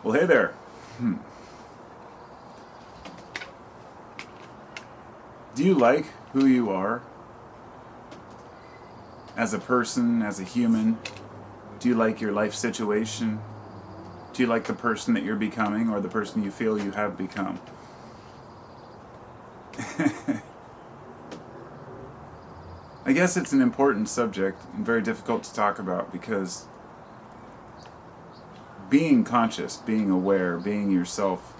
Well, hey there. Do you like who you are? As a person, as a human? Do you like your life situation? Do you like the person that you're becoming or the person you feel you have become? I guess it's an important subject and very difficult to talk about because being conscious, being aware, being yourself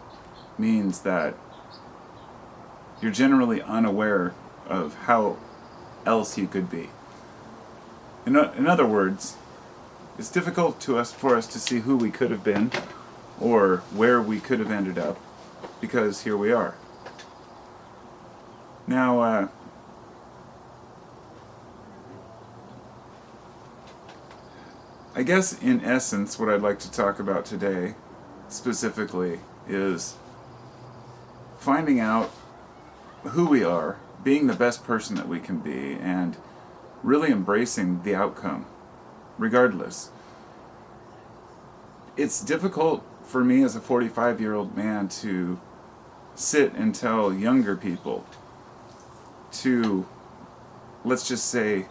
means that you're generally unaware of how else you could be. In other words, it's difficult for us to see who we could have been or where we could have ended up because here we are. Now, I guess in essence what I'd like to talk about today specifically is finding out who we are, being the best person that we can be, and really embracing the outcome, regardless. It's difficult for me as a 45-year-old man to sit and tell younger people to, let's just say,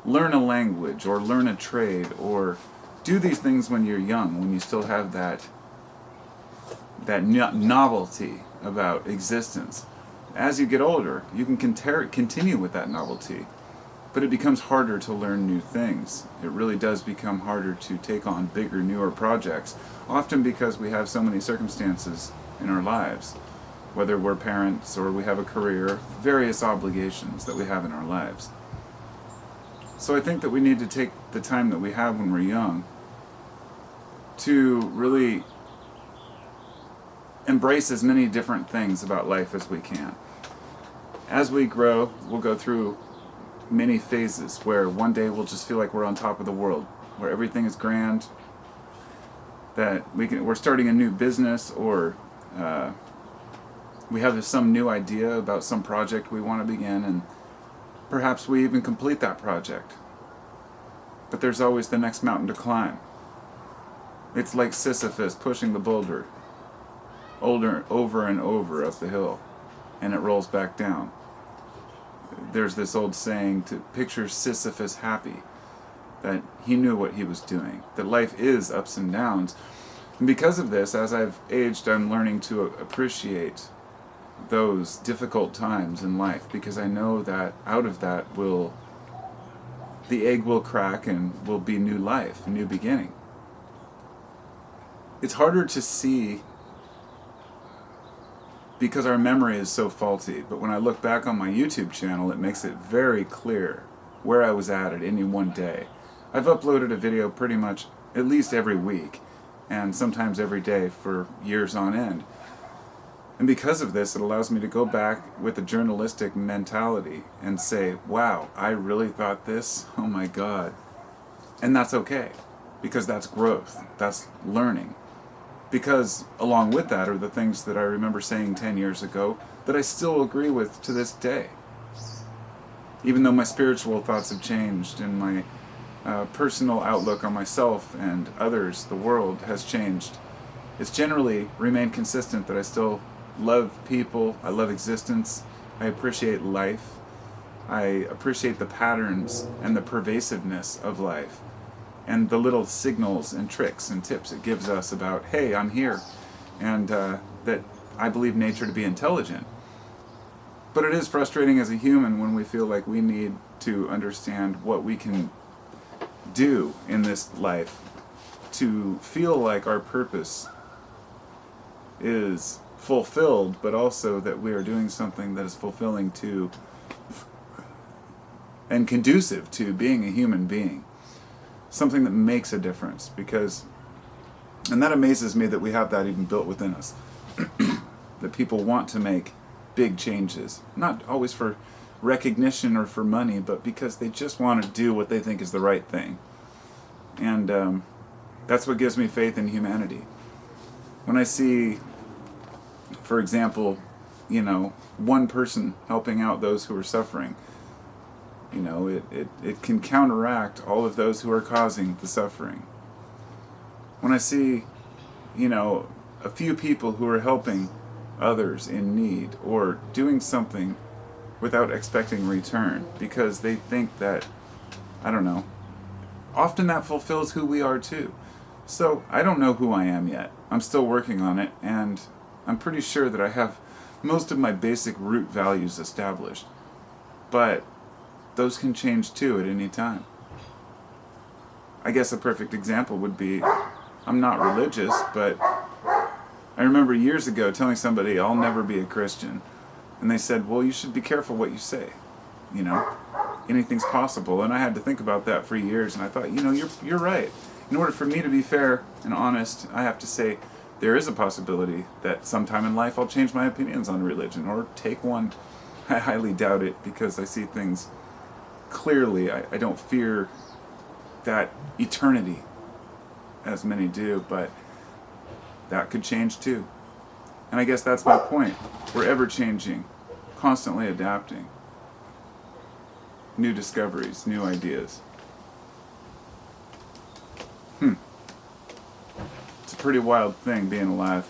learn a language or learn a trade or do these things when you're young, when you still have that novelty about existence. As you get older, you can continue with that novelty, but it becomes harder to learn new things. It really does become harder to take on bigger, newer projects, often because we have so many circumstances in our lives, whether we're parents or we have a career, various obligations that we have in our lives. So I think that we need to take the time that we have when we're young to really embrace as many different things about life as we can. As we grow, we'll go through many phases where one day we'll just feel like we're on top of the world, where everything is grand, that we're starting a new business, or we have some new idea about some project we want to begin, and perhaps we even complete that project. But there's always the next mountain to climb. It's like Sisyphus pushing the boulder over and over up the hill, and it rolls back down. There's this old saying to picture Sisyphus happy, that he knew what he was doing, that life is ups and downs. And because of this, as I've aged, I'm learning to appreciate those difficult times in life, because I know that out of that the egg will crack and will be new life, a new beginning. It's harder to see because our memory is so faulty, but when I look back on my YouTube channel, it makes it very clear where I was at any one day. I've uploaded a video pretty much at least every week, and sometimes every day for years on end. And because of this, it allows me to go back with a journalistic mentality and say, wow, I really thought this? Oh my God. And that's okay, because that's growth, that's learning. Because along with that are the things that I remember saying 10 years ago that I still agree with to this day. Even though my spiritual thoughts have changed and my personal outlook on myself and others, the world, has changed, it's generally remained consistent that I still love people, I love existence, I appreciate life, I appreciate the patterns and the pervasiveness of life, and the little signals and tricks and tips it gives us about, hey, I'm here, and that I believe nature to be intelligent. But it is frustrating as a human when we feel like we need to understand what we can do in this life to feel like our purpose is fulfilled, but also that we are doing something that is fulfilling to and conducive to being a human being. Something that makes a difference, and that amazes me that we have that even built within us. That people want to make big changes, not always for recognition or for money, but because they just want to do what they think is the right thing. And that's what gives me faith in humanity. When I see, for example, one person helping out those who are suffering, it can counteract all of those who are causing the suffering. When I see a few people who are helping others in need or doing something without expecting return because they think that, I don't know, often that fulfills who we are too. So I don't know who I am yet. I'm still working on it, and I'm pretty sure that I have most of my basic root values established. But those can change too at any time. I guess a perfect example would be, I'm not religious, but I remember years ago telling somebody I'll never be a Christian. And they said, well, you should be careful what you say. Anything's possible. And I had to think about that for years, and I thought, you're right. In order for me to be fair and honest, I have to say there is a possibility that sometime in life I'll change my opinions on religion or take one. I highly doubt it because I see things clearly. I don't fear that eternity as many do, but that could change too. And I guess that's my point. We're ever changing, constantly adapting. New discoveries, new ideas. It's a pretty wild thing being alive.